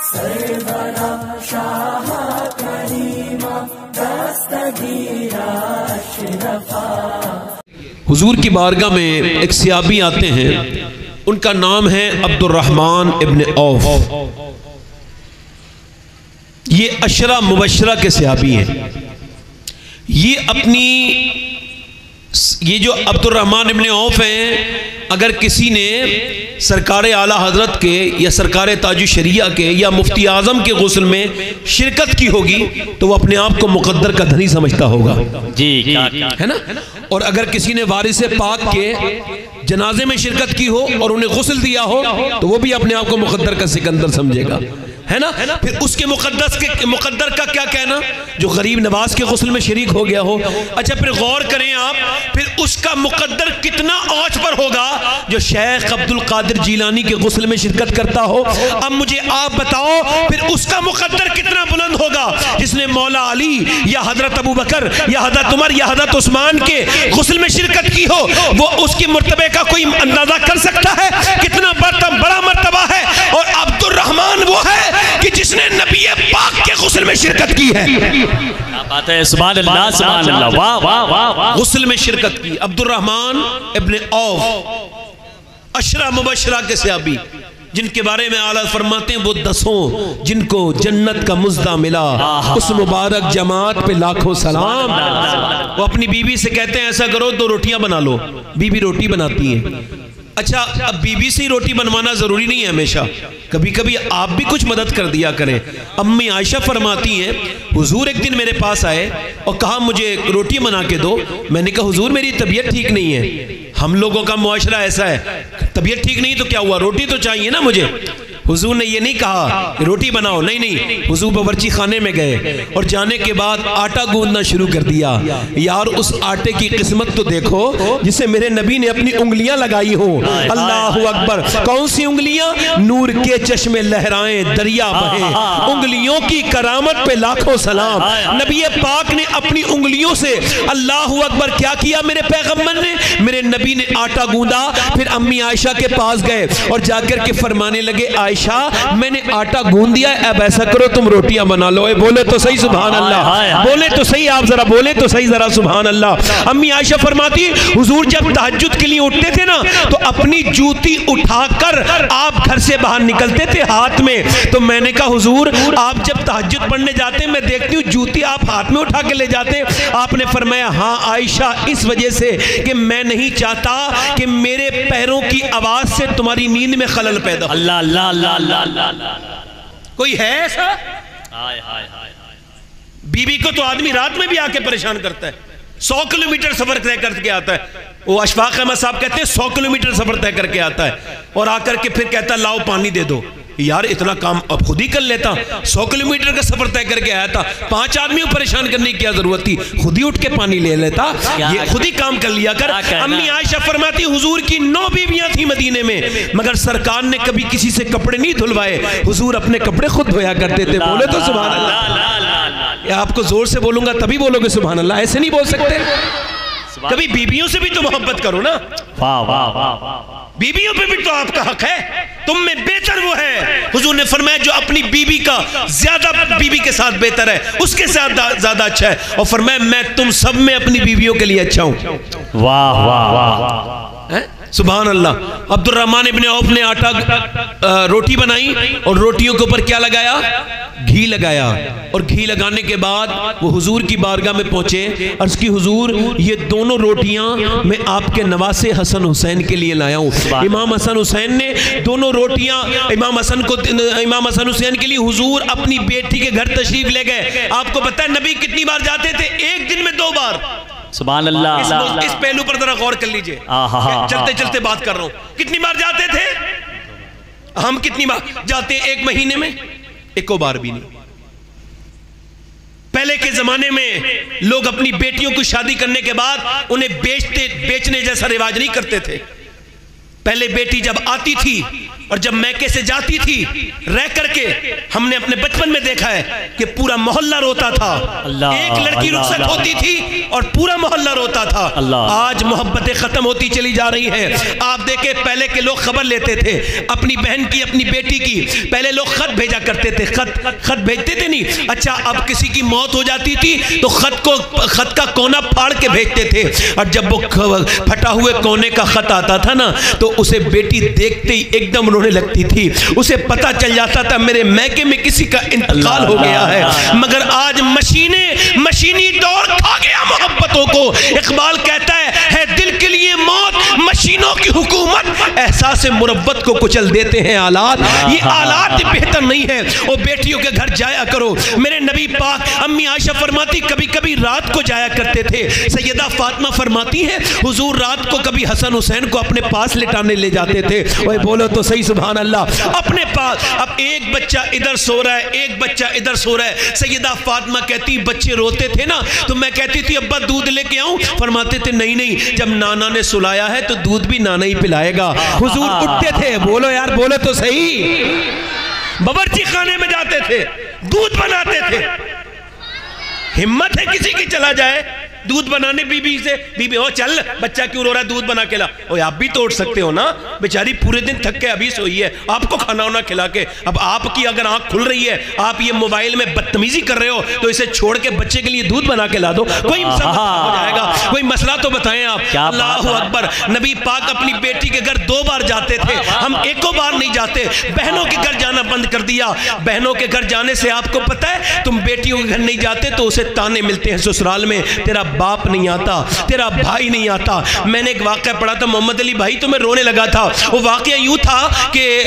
سرورا شاہ کریمہ دستگیرہ اشرفا۔ حضور کی بارگاہ میں ایک صحابی آتے ہیں، ان کا نام ہے عبد الرحمن ابن عوف۔ یہ عشرہ مبشرہ کے صحابی ہیں۔ یہ جو عبد الرحمن ابن عوف ہیں، اگر کسی نے سرکار اعلیٰ حضرت کے یا سرکار تاج الشریعہ کے یا مفتی اعظم کے غسل میں شرکت کی ہوگی تو وہ اپنے آپ کو مقدر کا دھنی سمجھتا ہوگا، جی ہے نا؟ اور اگر کسی نے وارث پاک کے جنازے میں شرکت کی ہو اور انہیں غسل دیا ہو تو وہ بھی اپنے آپ کو مقدر کا سکندر سمجھے گا، ہے نا؟ پھر اس کے مقدر کا کیا کہنا جو غریب نواز کے غسل میں شریک ہو گیا ہو۔ اچھا پھر غور کریں آپ، پھر اس کا مقدر کتنا اونچ پر ہوگا جو شیخ عبد القادر جیلانی کے غسل میں شرکت کرتا ہو۔ اب مجھے آپ بتاؤ پھر اس کا مقدر کتنا بلند ہوگا جس نے مولا علی یا حضرت ابو بکر یا حضرت عمر یا حضرت عثمان کے غسل میں شرکت کی ہو۔ وہ اس کے مرتبے کا کوئی اندازہ کر سکتا ہے کتنا بڑا مرتبہ ہے؟ اور عبد الرحمن وہ ہے کہ جس نے نبی پاک کے غسل میں شرکت کی ہے۔ بات ہے، سبحان اللہ سبحان اللہ، واہ واہ واہ واہ۔ غسل میں شرکت کی عبد الرحمن ابن عوف، عشرہ مبشرہ کے صحابی جن کے بارے میں اعلیٰ فرماتے ہیں وہ 10 جن کو جنت کا مزدہ ملا، اس مبارک جماعت پہ لاکھوں سلام۔ وہ اپنی بیوی سے کہتے ہیں ایسا کرو 2 روٹیاں بنا لو، بیوی روٹی بناتی ہیں۔ اچھا اب بیوی سے روٹی بنوانا ضروری نہیں ہے ہمیشہ، کبھی کبھی آپ بھی کچھ مدد کر دیا کریں۔ امی عائشہ فرماتی ہیں حضور ایک دن میرے پاس آئے اور کہا مجھے روٹی بنا کے دو۔ میں نے کہا حضور میری طبیعت ٹھیک نہیں ہے۔ ہم لوگوں کا معاشرہ ایسا ہے، طبیعت ٹھیک نہیں تو کیا ہوا، روٹی تو چاہیے نا مجھے۔ حضور نے یہ نہیں کہا روٹی بناؤ، نہیں، حضور باورچی خانے میں گئے اور جانے کے بعد آٹا گوندنا شروع کر دیا۔ یار اس آٹے کی قسمت تو دیکھو جسے میرے نبی نے اپنی انگلیاں لگائی ہوں۔ اللہ اکبر، کون سی انگلیاں؟ نور کے چشمے لہرائیں دریا بہیں، انگلیوں کی کرامت پہ لاکھوں سلام۔ نبی پاک نے اپنی انگلیوں سے اللہ اکبر کیا کیا میرے پیغمبر نے؟ میرے نبی نے آٹا گوندا۔ پھر امی عائشہ کے پاس گئے اور جا کر کے فرمانے لگے عائشہ میں نے آٹا گوند دیا ہے، اب ایسا کرو تم روٹیاں بنا لو۔ بولے تو صحیح سبحان اللہ، بولے تو صحیح، آپ ذرا بولے تو صحیح ذرا سبحان اللہ۔ امی عائشہ فرماتی حضور جب تہجد کے لیے اٹھتے تھے نا تو اپنی جوتی اٹھا کر آپ گھر سے باہر نکلتے تھے ہاتھ میں۔ تو میں نے کہا حضور آپ جب تہجد پڑھنے جاتے میں دیکھتی ہوں جوتی آپ ہاتھ میں اٹھا کے لے جاتے۔ آپ نے فرمایا ہاں عائشہ اس وجہ سے کہ میں نہیں چاہتا کہ میرے پیروں کی آواز سے تمہاری نیند میں خلل پیدا ہو۔ اللہ اللہ اللہ اللہ اللہ۔ کوئی ہے ایسا؟ بی بی کو تو آدمی رات میں بھی آ کے پریشان کرتا ہے، 100 کلومیٹر سفر طے کر کے آتا ہے۔ وہ اشفاق احمد صاحب کہتے ہیں 100 کلومیٹر سفر طے کر کے آتا ہے اور آ کر کے پھر کہتا ہے لاؤ پانی دے دو۔ یار اتنا کام اب خود ہی کر لیتا، 100 کلومیٹر کا سفر طے کر کے آیا تھا، 5 آدمیوں پریشان کرنے کی کیا ضرورت تھی، خود ہی اٹھ کے پانی لے لیتا، یہ خود ہی کام کر لیا کر۔ امی عائشہ فرماتی حضور کی 9 بیویاں تھیں مدینے میں مگر سرکار نے کبھی کسی سے کپڑے نہیں دھلوائے، حضور اپنے کپڑے خود دھویا کرتے تھے۔ بولے تو سبحان اللہ۔ آپ کو زور سے بولوں گا تبھی بولو گے سبحان اللہ، ایسے نہیں بول سکتے۔ کبھی بیویوں سے بھی تو محبت کرو نا، بیویوں پہ بھی تو آپ کا حق ہے، تم میں بہتر وہ ہے۔ حضور نے فرمایا جو اپنی بیوی کا زیادہ بیوی کے ساتھ بہتر ہے اس کے ساتھ زیادہ اچھا ہے، اور فرمایا میں تم سب میں اپنی بیویوں کے لیے اچھا ہوں۔ واہ واہ واہ سبحان اللہ۔ عبد الرحمن ابن عوف نے آٹا روٹی بنائی اور روٹیوں کے اوپر کیا لگایا؟ گھی لگایا، اور گھی لگانے کے بعد وہ حضور کی بارگاہ میں پہنچے، عرض کی حضور یہ دونوں روٹیاں میں آپ کے نواسے حسن حسین کے لیے لایا ہوں۔ امام حسن حسین نے دونوں روٹیاں امام حسن حسین کے لیے حضور اپنی بیٹی کے گھر تشریف لے گئے۔ آپ کو پتہ ہے نبی کتنی بار جاتے تھے؟ ایک دن میں 2 بار۔ سبحان اللہ۔ اس پہلو پر ذرا غور کر لیجئے، چلتے چلتے بات کر رہا ہوں۔ کتنی بار جاتے تھے؟ ہم کتنی بار جاتے ہیں ایک مہینے میں؟ 1 بار بھی نہیں۔ پہلے کے زمانے میں لوگ اپنی بیٹیوں کو شادی کرنے کے بعد انہیں بیچنے جیسا رواج نہیں کرتے تھے۔ پہلے بیٹی جب آتی تھی اور جب میکے سے جاتی تھی رہ کر کے ہم نے اپنے بچپن میں دیکھا ہے کہ پورا محلہ روتا تھا. ایک لڑکی رخصت ہوتی تھی اور پورا محلہ روتا تھا. آج محبتیں ختم ہوتی چلی جا رہی ہیں. آپ دیکھیں پہلے کے لوگ خبر لیتے تھے اپنی بہن کی اپنی بیٹی کی. پہلے لوگ خط بھیجا کرتے تھے. خط بھیجتے تھے نہیں. اچھا اب کسی کی موت ہو جاتی تھی تو خط کا کونا پھاڑ کے بھیجتے تھے. اور جب وہ پھٹا ہوئے کونے کا خط آتا تھا نا تو اسے بیٹی دیکھتے ہی ایک دم رونے لگتی تھی. اسے پتا چل جاتا تھا میرے میکے میں کسی کا انتقال ہو گیا ہے. مگر آج مشینی دور کھا گیا محبتوں کو. اقبال کہتا ہے دل کے لیے موت مشینوں کی حکومت. احساس مروت کو کچل دیتے ہیں آلات. یہ آلات بہتر نہیں ہے. وہ بیٹیوں کے گھر جایا کرو. میرے نبی پاک امی عائشہ فرماتی کبھی کبھی رات کو جایا کرتے تھے. سیدہ فاطمہ فرماتی ہیں حضور رات کو کبھی حسن حسین کو اپنے پاس لٹانے لے جاتے تھے. وہ بولو تو صحیح سبحان اللہ. اپنے پاس. اب ایک بچہ ادھر سو رہا ہے ایک بچہ ادھر سو رہا ہے. سیدہ فاطمہ کہتی بچے روتے تھے نا تو میں کہتی تھی ابا دودھ لے کے آؤں. فرماتے تھے نہیں جب نانا نے سلایا ہے تو دودھ بھی نانا ہی پلائے گا. حضور اٹھتے تھے. بولو یار بولو تو صحیح. باورچی خانے میں جاتے تھے دودھ بناتے تھے. ہمت ہے کسی کی چلا جائے دودھ بنانے بی بی سے. بی بی ہو چل بچہ کیوں رو رہا ہے دودھ بنا کے لا. آپ بھی تو اٹھ سکتے ہو نا. بیچاری پورے دن تھک کے ابھی سوئی ہے آپ کو کھانا ہونا کھلا کے. اب آپ کی اگر آنکھ کھل رہی ہے آپ یہ موبائل میں بدتمیزی کر رہے ہو تو اسے چھوڑ کے بچے کے لیے دودھ بنا کے لا دو. کوئی مسئلہ ہو جائے گا. کوئی مسئلہ تو بتائیں آپ. اللہ اکبر. نبی پاک اپنی بیٹی کے گھر 2 بار جاتے تھے. ہم 1 بار نہیں جاتے. بہنوں کے گھر جانا بند کر دیا. بہنوں کے گھر جانے سے آپ کو پتہ ہے تم بیٹیوں کے گھر نہیں جاتے تو اسے تانے ملتے ہیں سسرال میں. تیرا باپ نہیں آتا تیرا بھائی نہیں آتا. میں نے ایک واقعہ پڑھا تھا محمد علی بھائی تو میں رونے لگا تھا. وہ واقعہ یوں تھا کہ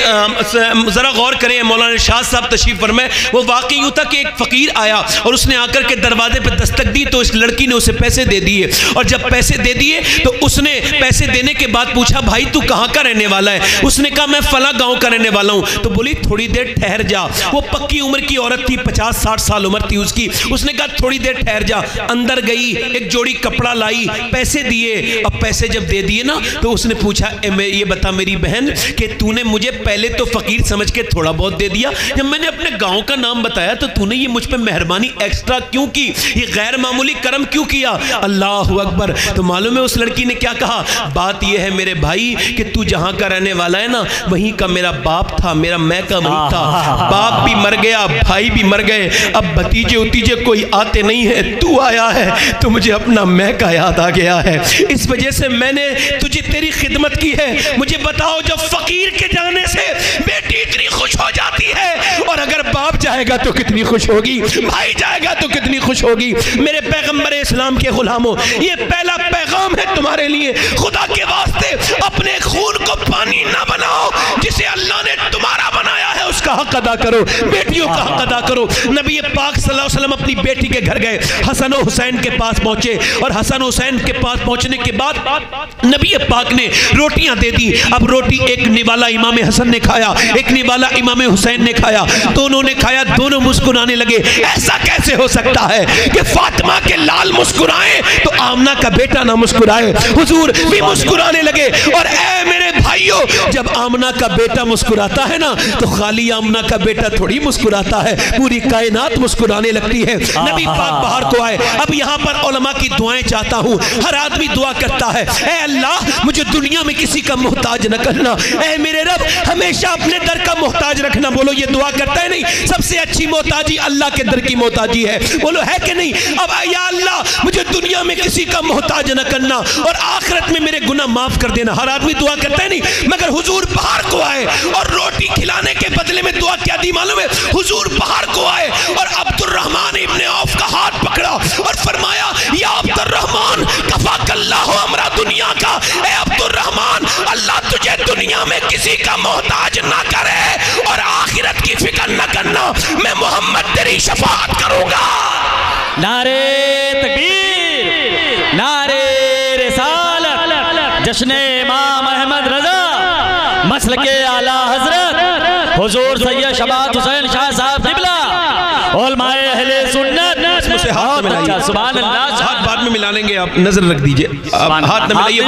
ذرا غور کریں مولانا شاہ صاحب تشریف فرمائے. وہ واقعہ یوں تھا کہ ایک فقیر آیا اور اس نے آ کر کے دروازے پہ دستک دی تو اس لڑکی نے اسے پیسے دے دیے. اور جب پیسے دے دیے تو اس نے پیسے دینے کے بعد پوچھا بھائی تو کہاں کا رہنے والا ہے. اس نے کہا میں فلاں گاؤں کا رہنے والا ہوں. تو بولی تھوڑی دیر ٹھہر جا. وہ پکی عمر کی عورت تھی 50-60 سال عمر تھی اس کی. اس نے کہا تھوڑی دیر ٹھہر جا. اندر گئی ایک جوڑی کپڑا لائی پیسے دیے. اب پیسے جب دے دیے نا تو اس نے پوچھا یہ بتا میری بہن کہ تو نے مجھے پہلے تو فقیر سمجھ کے تھوڑا بہت دے دیا جب میں نے اپنے گاؤں کا نام بتایا تو تو نے یہ مجھ پہ مہربانی ایکسٹرا کیوں کی یہ غیر معمولی کرم کیوں کیا. اللہ اکبر. تو معلوم ہے اس لڑکی نے کیا کہا. بات یہ ہے میرے بھائی کہ تو جہاں کا رہنے والا ہے نا وہیں کا میرا باپ تھا میرا میکا وہیں تھا. باپ بھی مر گیا بھائی بھی مر گئے. اب بھتیجے اتیجے کوئی آتے نہیں ہے تو آیا ہے تو مجھے اپنا میکا یاد آ گیا ہے. اس وجہ سے میں نے تجھے تیری خدمت کی ہے. مجھے بتاؤ جب فقیر کے جانے سے بیٹی اتنی خوش ہو جاتی ہے اور اگر باپ جائے گا تو کتنی خوش ہوگی بھائی جائے گا تو کتنی خوش ہوگی. میرے پیغمبر اسلام کے غلاموں یہ پہلا پیغام ہے تمہارے لیے. خدا کے واسطے اپنے خون کو پانی نہ بناؤ. جسے اللہ نے تمہارا بنایا ہے اس کا حق ادا کرو. بیٹیوں کا حق ادا کرو. نبی پاک صلی اللہ علیہ وسلم اپنی بیٹی کے گھر گئے. حسن و حسین کے پاس پہنچے اور حسن حسین کے پاس پہنچنے کے بعد نبی پاک نے روٹیاں دے دی. اب روٹی ایک نوالا امام حسن نے کھایا ایک نوالا امام حسین نے کھایا. دونوں نے کھایا دونوں مسکرانے لگے. ایسا کیسے ہو سکتا ہے کہ فاطمہ کے لال مسکرائیں تو آمنہ کا بیٹا نہ مسکرائے. حضور بھی مسکرانے لگے. اور اے میرے بھائیوں جب آمنہ کا بیٹا مسکراتا ہے نا تو خالی آمنہ کا بیٹا تھوڑی مسکراتا ہے پوری کائنات مسکرانے لگتی ہے. نبی پاک باہر کو آئے. اب یہاں پر علماء کی دعائیں چاہتا ہوں. ہر آدمی دعا کرتا ہے اے اللہ مجھے دنیا میں کسی کا محتاج نہ کرنا. اے میرے رب ہمیشہ اپنے در کا محتاج رکھنا. بولو یہ دعا کرتا ہے نہیں. سب سے اچھی محتاجی اللہ کے در کی محتاجی ہے. بولو ہے کہ نہیں. اب یا اللہ مجھے دنیا میں کسی کا محتاج نہ کرنا اور آخرت میں میرے گناہ معاف کر دینا. ہر آدمی دعا کرتا ہے نہیں. مگر حضور باہر کو آئے اور روٹی کھلانے کے بدلے میں دعا کیا دی معلوم ہے. حضور باہر کو آئے اور عبد الرحمن ابن عوف کا ہاتھ پکڑا اور فرمایا یا عبد الرحمن کفاک اللہ امرا دنیا کا. اے عبد الرحمن اللہ تجھے دنیا میں کسی کا محتاج نہ کرے اور آخرت کی فکر نہ کرنا. میں محمد تیری شفاعت کروں گا. نعرے تکبیر نعرے رسالت جشن امام احمد رضا مسلک اعلی حضرت حضور سید شباب حسین شاہ صاحب قبلہ علماء اہل سنت ہاتھ میں ملائیے. سبحان اللہ. ہاتھ بعد میں ملا لیں گے, آپ نظر رکھ دیجئے, ہاتھ نہ ملائیے.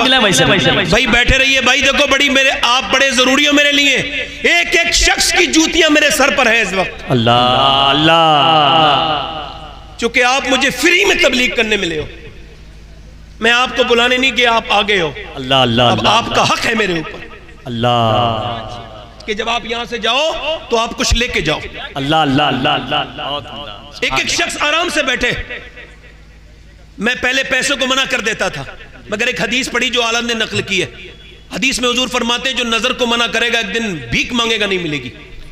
بھائی بیٹھے رہیے بھائی, دیکھو بڑی آپ بڑے ضروری ہو میرے لیے. ایک ایک شخص کی جوتیاں میرے سر پر ہیں اس وقت. اللہ اللہ. چونکہ آپ مجھے فری میں تبلیغ کرنے ملے ہو, میں آپ کو بلانے نہیں کہ آپ آگے ہو. اللہ اللہ. اب آپ کا حق ہے میرے اوپر اللہ کہ جب آپ یہاں سے جاؤ تو آپ کچھ لے کے جاؤ. اللہ اللہ اللہ اللہ. ایک ایک شخص آرام سے بیٹھے. میں پہلے پیسوں کو منع کر دیتا تھا, مگر ایک حدیث پڑھی جو عالم نے نقل کی ہے. حدیث میں حضور فرماتے ہیں جو نظر کو منع کرے گا ایک دن بھیک مانگے گا, نہیں ملے گی.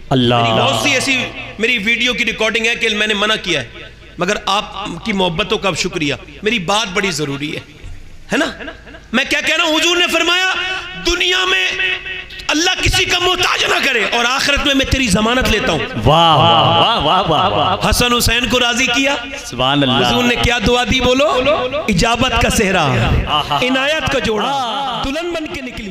اللہ. بہت سی ایسی میری ویڈیو کی ریکارڈنگ ہے کہ میں نے منع کیا ہے, مگر آپ کی محبتوں کا شکریہ. میری بات بڑی ضروری ہے نا. میں کیا کہہ رہا ہوں, حضور نے فرمایا دنیا میں اللہ کسی کا محتاج نہ کرے, اور آخرت میں تیری ضمانت لیتا ہوں. واہ واہ واہ واہ واہ. حسن حسین کو راضی کیا, سبحان اللہ. حضور نے کیا دعا دی بولو, اجابت کا صحرا, عنایت کا جوڑا, دلہن بن کے نکلی.